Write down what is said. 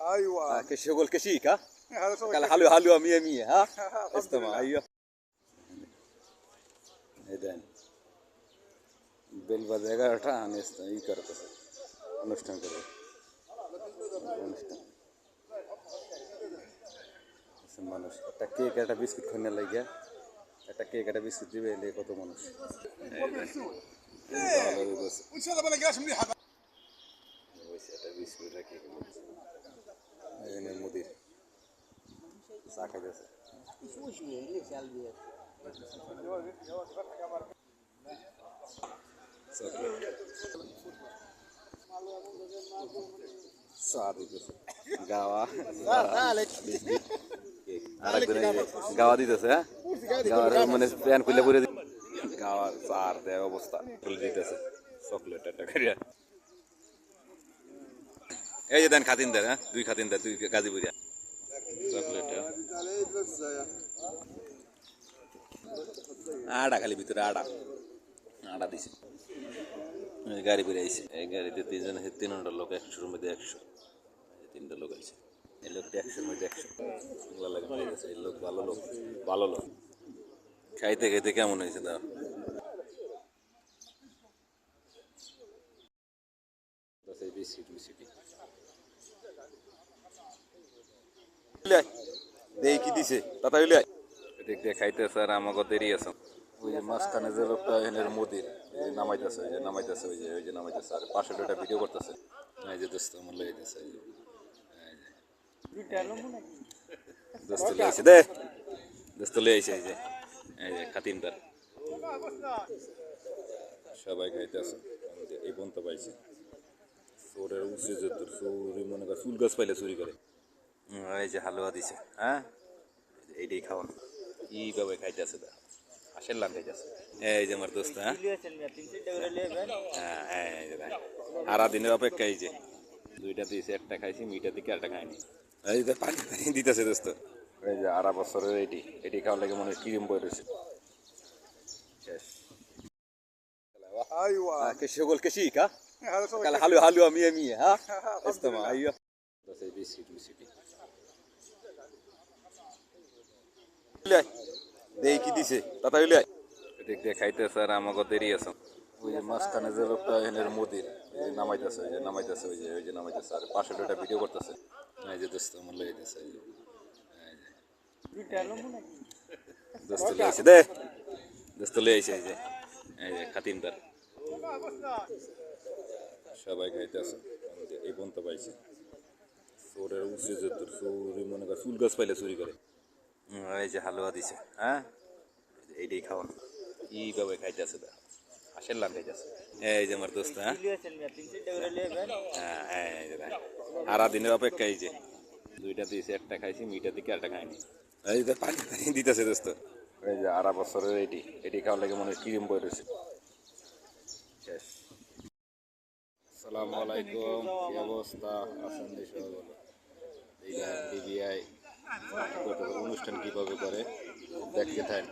ايوه كشغل كشيك ها هذا صوت قال حلو حلو 100 100 ها استمع ايوه اذن bell বাজে 11টা আমি ই করতেছে অনুষ্ঠান করবে অনুষ্ঠান মানুষ একটা কেক একটা বিস্কুট খাওয়ানোর লাগিয়া একটা কেক একটা বিস্কুট দিবে এলে কত মানুষ وان شاء الله بلاقيهاش مليحه একটা বিস্কুট একটা কেক এখানে মুদির চা খাইতেছে চা দিতেছে গাওয়া গাওয়া দিতেছে হ্যাঁ গাওয়ার মানে প্যান খুলে পরে গাওয়ার চার দেয় অবস্থা খুলে দিতেছে চকলেট একটা করিয়া এই যে দেন খাতিন দেন হ্যাঁ 2 খাতিন দেন 2 গাজীপুরিয়া চকলেট আড়া খালি ভিতরে আড়া আড়া দিছে গাড়ি বেরিয়ে আইছে এই গাড়িতে 3 জন 3টা লোক 100 এর মধ্যে 100 3টা লোক আইছে এই লোকটা 100 এর মধ্যে 100 ভালো লাগে এই লোক ভালো লোক খাইতে খাইতে কেমন হয়েছে দাও বস এই বিস্কিট দেই কি দিছে তাতা হইলে দেখতে খাইতে স্যার আমাকে দেরি আছে ওই যে মাঝখানে যে লোকটা এনের মোদির নামাইতেছে ওই যে নামাইতেছে আর পাশে একটা ভিডিও করতেছে এই যে দোস্ত আমার লাগাইতেছে দোস্ত লাগাইছে দে দোস্ত লাগাইছে এই যে খাতিনদার সবাই খাইতেছে এই পর্যন্ত পাইছে চোরের উচিত চুরি মনে করে চুল গাছ পাইলে চুরি করে এই যে হালুয়া দিছে হ্যাঁ এইটাই খাওয়ান কিভাবে খাইতেছে দা আসেলাম খাইতেছে এই যে আমার দোস্ত হ্যাঁ সারা দিনের অপেক্ষা এই যে 2টা দিয়েছে একটা খাইছি মিটা দিকে একটা খাইনি এই যে পানি দিতেছে দোস্ত এই যে 2.5 বছরের এটি খাওয়ার লাগে মনে হয় ক্রিম বই রয়েছে শেষ ايوه كشغل كشيك ها هذا صوت قال حلو حلو 100 100 ها استمع ايوه بس এই বিস্কিট দেই কি দিছে তাতা হইলে দেখতে খাইতে স্যার আমাকে দেরি আছে ওই যে মাঝখানে যে লোকটা এনের মোদির নামাইতেছে ওই যে নামাইতেছে আর পাশে একটা ভিডিও করতেছে এই যে দোস্ত আমার লাগাইতেছে দোস্ত লাগাইছে দে দোস্ত লাগাইছে এই যে খাতিনদার সবাই খাইতেছে এই পর্যন্ত পাইছে চোরের উচিত চুরি মনে করে চুল গাছ পাইলে চুরি করে এই যে হালুয়া দিছে হ্যাঁ এইটাই খাওয়ান কিভাবে খাইতেছে দা আসেলাম খাইতেছে এই যে আমার দোস্ত হ্যাঁ সারা দিনের অপেক্ষা এই যে 2টা দিয়েছে একটা খাইছি মিটা দিকে একটা খাইনি এই যে পানি দিতেছে দোস্ত এই যে 2.5 বছরের এটি খাওয়ার লাগে মনে হয় ক্রিম বই রয়েছে শেষ আসসালামু আলাইকুম কি অবস্থা আছেন দেশে এই বিবিআই অনুষ্ঠান কিভাবে করে দেখতে থাকেন